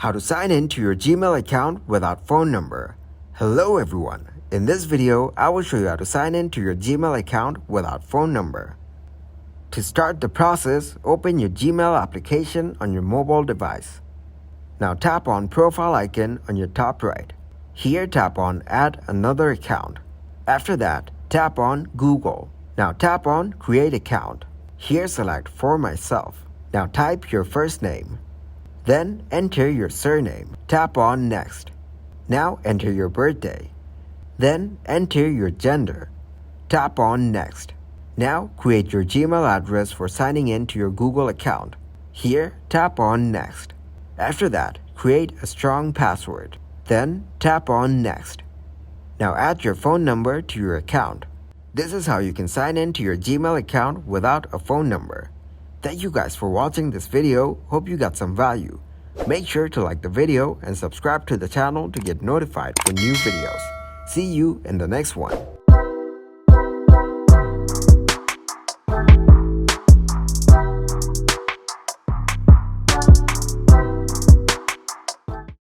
How to sign in to your Gmail account without phone number. Hello everyone. In this video, I will show you how to sign in to your Gmail account without phone number. To start the process, open your Gmail application on your mobile device. Now tap on profile icon on your top right. Here tap on add another account. After that, tap on Google. Now tap on create account. Here select for myself. Now type your first name. Then enter your surname. Tap on next. Now enter your birthday. Then enter your gender. Tap on next. Now create your Gmail address for signing in to your Google account. Here tap on next. After that, create a strong password. Then tap on next. Now add your phone number to your account. This is how you can sign in to your Gmail account without a phone number. Thank you guys for watching this video. Hope you got some value. Make sure to like the video and subscribe to the channel to get notified for new videos. See you in the next one.